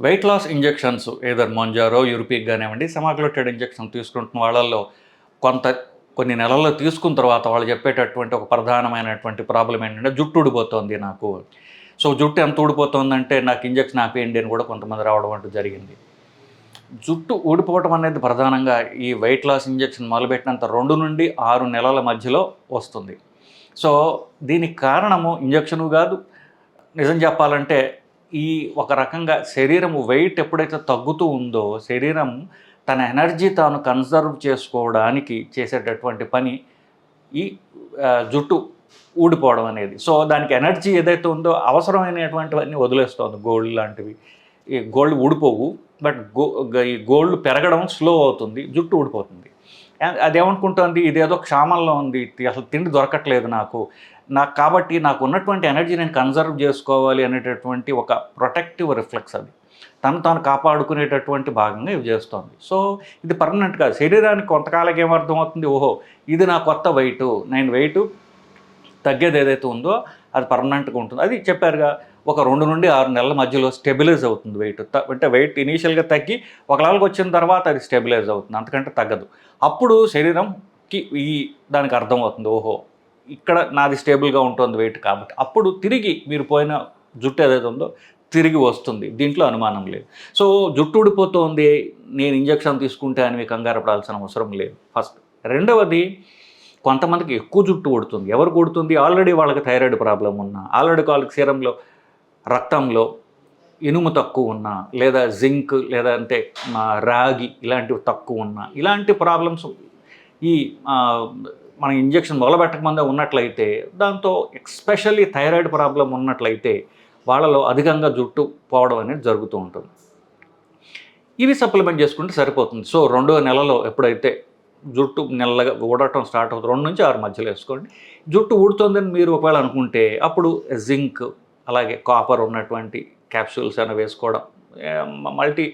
Weight loss injections either మొంజారో, యూరిపిక్ కానివ్వండి, semaglutide injection తీసుకుంటున్న వాళ్ళల్లో కొన్ని నెలల్లో తీసుకున్న తర్వాత వాళ్ళు చెప్పేటటువంటి ఒక ప్రధానమైనటువంటి ప్రాబ్లం ఏంటంటే జుట్టు ఊడిపోతుంది నాకు. సో జుట్టు ఎంత ఊడిపోతుందంటే నాకు ఇంజెక్షన్ ఆపేయండి అని కూడా కొంతమంది రావడం అంటూ జరిగింది. జుట్టు ఊడిపోవటం అనేది ప్రధానంగా ఈ వెయిట్ లాస్ ఇంజెక్షన్ మొదలుపెట్టినంత 2 నుండి 6 నెలల మధ్యలో వస్తుంది. సో దీనికి కారణము ఇంజెక్షను కాదు. నిజం చెప్పాలంటే ఈ ఒక రకంగా శరీరము వెయిట్ ఎప్పుడైతే తగ్గుతూ ఉందో శరీరం తన ఎనర్జీ తాను కన్సర్వ్ చేసుకోవడానికి చేసేటటువంటి పని ఈ జుట్టు ఊడిపోవడం అనేది. సో దానికి ఎనర్జీ ఏదైతే ఉందో అవసరమైనటువంటివన్నీ వదిలేస్తుంది. గోల్డ్ లాంటివి, ఈ గోల్డ్ ఊడిపోవు, బట్ ఈ గోల్డ్ పెరగడం స్లో అవుతుంది, జుట్టు ఊడిపోతుంది. అదేమనుకుంటుంది, ఇదేదో క్షామంలో ఉంది, అసలు తిండి దొరకట్లేదు నాకు కాబట్టి నాకు ఉన్నటువంటి ఎనర్జీ నేను కన్సర్వ్ చేసుకోవాలి అనేటటువంటి ఒక ప్రొటెక్టివ్ రిఫ్లెక్స్ అది. తాను కాపాడుకునేటటువంటి భాగంగా ఇవి చేస్తుంది. సో ఇది పర్మనెంట్ కాదు. శరీరానికి కొంతకాలకి ఏమర్థమవుతుంది, ఓహో ఇది నా కొత్త వెయిట్, నేను వెయిట్ తగ్గేది ఏదైతే ఉందో అది పర్మనెంట్గా ఉంటుంది. అది చెప్పారుగా, ఒక 2 నుండి 6 నెలల మధ్యలో స్టెబిలైజ్ అవుతుంది వెయిట్. అంటే వెయిట్ ఇనీషియల్గా తగ్గి ఒక లెవెల్కి వచ్చిన తర్వాత అది స్టెబిలైజ్ అవుతుంది, అంతకంటే తగ్గదు. అప్పుడు శరీరంకి దానికి అర్థమవుతుంది, ఓహో ఇక్కడ నాది స్టేబుల్గా ఉంటుంది వెయిట్ కాబట్టి. అప్పుడు తిరిగి మీరు పోయిన జుట్టు ఏదైతే ఉందో తిరిగి వస్తుంది, దీంట్లో అనుమానం లేదు. సో జుట్టు ఊడిపోతుంది నేను ఇంజెక్షన్ తీసుకుంటే అని మీకు కంగారు పడాల్సిన అవసరం లేదు ఫస్ట్. రెండవది, కొంతమందికి ఎక్కువ జుట్టు ఊడుతుంది. ఎవరికి ఊడుతుంది, ఆల్రెడీ వాళ్ళకి థైరాయిడ్ ప్రాబ్లం ఉన్నా, ఆల్రెడీ వాళ్ళకి సీరంలో రక్తంలో ఇనుము తక్కువ ఉన్నా, లేదా జింక్ లేదా అంటే రాగి ఇలాంటివి తక్కువ ఉన్నా, ఇలాంటి ప్రాబ్లమ్స్ ఈ మన ఇంజెక్షన్ మొదలుపెట్టకముందే ఉన్నట్లయితే, దాంతో ఎస్పెషల్లీ థైరాయిడ్ ప్రాబ్లం ఉన్నట్లయితే వాళ్ళలో అధికంగా జుట్టు పోవడం అనేది జరుగుతూ ఉంటుంది. ఇవి సప్లిమెంట్ చేసుకుంటే సరిపోతుంది. సో 2వ నెలలో ఎప్పుడైతే జుట్టు నెల్లగా ఊడటం స్టార్ట్ అవుతుంది, 2 నుంచి 6 మధ్యలో వేసుకోండి. జుట్టు ఊడుతుందని మీరు ఒకవేళ అనుకుంటే అప్పుడు జింక్ అలాగే కాపర్ ఉన్నటువంటి క్యాప్సూల్స్ అయినా వేసుకోవడం, మల్టీ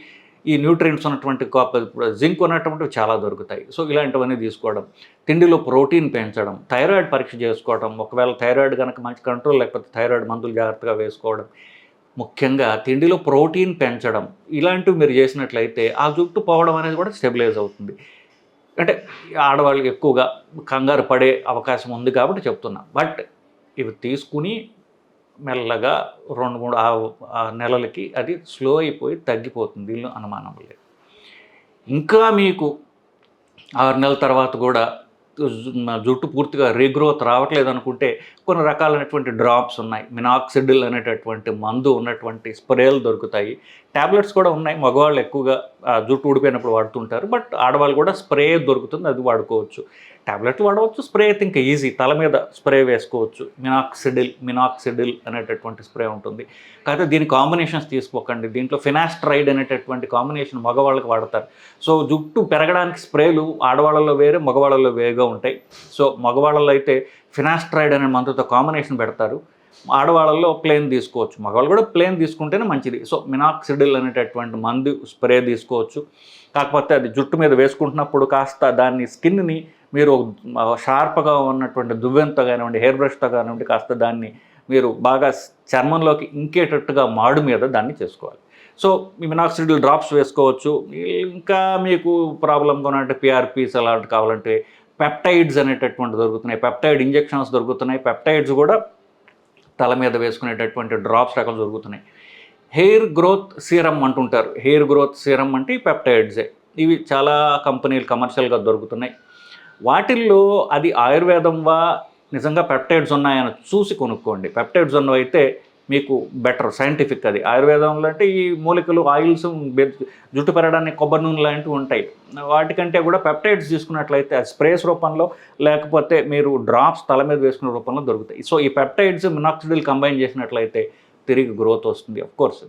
ఈ న్యూట్రియంట్స్ ఉన్నటువంటి కాపర్, జింక్ ఉన్నటువంటివి చాలా దొరుకుతాయి. సో ఇలాంటివన్నీ తీసుకోవడం, తిండిలో ప్రోటీన్ పెంచడం, థైరాయిడ్ పరీక్ష చేసుకోవడం, ఒకవేళ థైరాయిడ్ కనుక మంచి కంట్రోల్ లేకపోతే థైరాయిడ్ మందులు జాగ్రత్తగా వేసుకోవడం, ముఖ్యంగా తిండిలో ప్రోటీన్ పెంచడం, ఇలాంటివి మీరు చేసినట్లయితే ఆ జుట్టు పోవడం అనేది కూడా స్టెబిలైజ్ అవుతుంది. అంటే ఆడవాళ్ళకి ఎక్కువగా కంగారు పడే అవకాశం ఉంది కాబట్టి చెప్తున్నా. బట్ ఇవి తీసుకుని మెల్లగా 2-3 నెలలకి అది స్లో అయిపోయి తగ్గిపోతుంది, దీనిలో అనుమానం లేదు. ఇంకా మీకు 6 నెలల తర్వాత కూడా జుట్టు పూర్తిగా రీగ్రోత్ రావట్లేదు అనుకుంటే కొన్ని రకాలైనటువంటి డ్రాప్స్ ఉన్నాయి. మినాక్సిడిల్ అనేటటువంటి మందు ఉన్నటువంటి స్ప్రేలు దొరుకుతాయి. ట్యాబ్లెట్స్ కూడా ఉన్నాయి. మగవాళ్ళు ఎక్కువగా జుట్టు ఊడిపోయినప్పుడు వాడుతుంటారు, బట్ ఆడవాళ్ళు కూడా స్ప్రే దొరుకుతుంది, అది వాడుకోవచ్చు. ట్యాబ్లెట్లు వాడవచ్చు, స్ప్రే అయితే ఇంకా ఈజీ, తల మీద స్ప్రే వేసుకోవచ్చు. మినాక్సిడిల్ అనేటటువంటి స్ప్రే ఉంటుంది. కాకపోతే దీని కాంబినేషన్స్ తీసుకోకండి. దీంట్లో ఫినాస్ట్రైడ్ అనేటటువంటి కాంబినేషన్ మగవాళ్ళకి వాడతారు. సో జుట్టు పెరగడానికి స్ప్రేలు ఆడవాళ్ళలో వేరే, మగవాళ్ళలో వేరుగా ఉంటాయి. సో మగవాళ్ళలో అయితే ఫినాస్ట్రైడ్ అనే మందుతో కాంబినేషన్ పెడతారు, ఆడవాళ్ళలో ప్లేన్ తీసుకోవచ్చు. మగవాళ్ళు కూడా ప్లేన్ తీసుకుంటేనే మంచిది. సో మినాక్సిడిల్ అనేటటువంటి మందు స్ప్రే తీసుకోవచ్చు. కాకపోతే అది జుట్టు మీద వేసుకుంటున్నప్పుడు కాస్త దాన్ని స్కిన్ని మీరు షార్ప్గా ఉన్నటువంటి దువ్వెంతో కానివ్వండి, హెయిర్ బ్రష్తో కానివ్వండి, కాస్త దాన్ని మీరు బాగా చర్మంలోకి ఇంకేటట్టుగా మాడు మీద దాన్ని చేసుకోవాలి. సో మీ మినాక్సిడిల్ డ్రాప్స్ వేసుకోవచ్చు. ఇంకా మీకు ప్రాబ్లంగా ఉన్నట్టు పిఆర్పీస్ అలాంటి కావాలంటే పెప్టైడ్స్ అనేటటువంటి దొరుకుతున్నాయి, పెప్టైడ్ ఇంజెక్షన్స్ దొరుకుతున్నాయి. పెప్టైడ్స్ కూడా తల మీద వేసుకునేటటువంటి డ్రాప్స్ రకాలు దొరుకుతున్నాయి. హెయిర్ గ్రోత్ సీరం అంటుంటారు. హెయిర్ గ్రోత్ సీరం అంటే ఈ పెప్టైడ్సే. ఇవి చాలా కంపెనీలు కమర్షియల్గా దొరుకుతున్నాయి. వాటిల్లో అది ఆయుర్వేదంవా నిజంగా పెప్టైడ్స్ ఉన్నాయని చూసి కొనుక్కోండి. పెప్టైడ్స్ ఉన్నవైతే మీకు బెటర్, సైంటిఫిక్. అది ఆయుర్వేదంలో అంటే ఈ మూలికలు, ఆయిల్స్, జుట్టు పెరగడానికి కొబ్బరి నూనె లాంటివి ఉంటాయి. వాటికంటే కూడా పెప్టైడ్స్ తీసుకున్నట్లయితే అది స్ప్రేస్ రూపంలో లేకపోతే మీరు డ్రాప్స్ తల మీద వేసుకునే రూపంలో దొరుకుతాయి. సో ఈ పెప్టైడ్స్ మినాక్సిడిల్ కంబైన్ చేసినట్లయితే తిరిగి గ్రోత్ వస్తుంది. అఫ్కోర్స్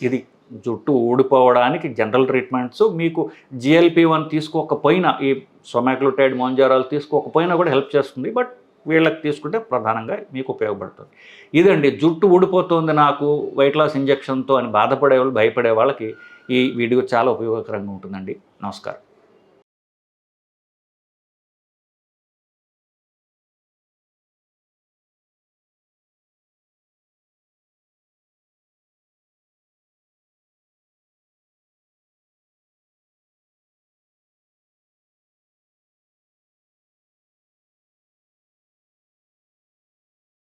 ఇది జుట్టు ఊడిపోవడానికి జనరల్ ట్రీట్మెంట్స్. మీకు GLP-1 తీసుకోకపోయినా, ఈ సెమాగ్లూటైడ్, మొంజారాలు తీసుకోకపోయినా కూడా హెల్ప్ చేస్తుంది. బట్ వీళ్ళకి తీసుకుంటే ప్రధానంగా మీకు ఉపయోగపడుతుంది. ఇదండి, జుట్టు ఊడిపోతుంది నాకు వెయిట్ లాస్ ఇంజెక్షన్తో అని బాధపడే వాళ్ళు, భయపడే వాళ్ళకి ఈ వీడియో చాలా ఉపయోగకరంగా ఉంటుందండి. నమస్కారం.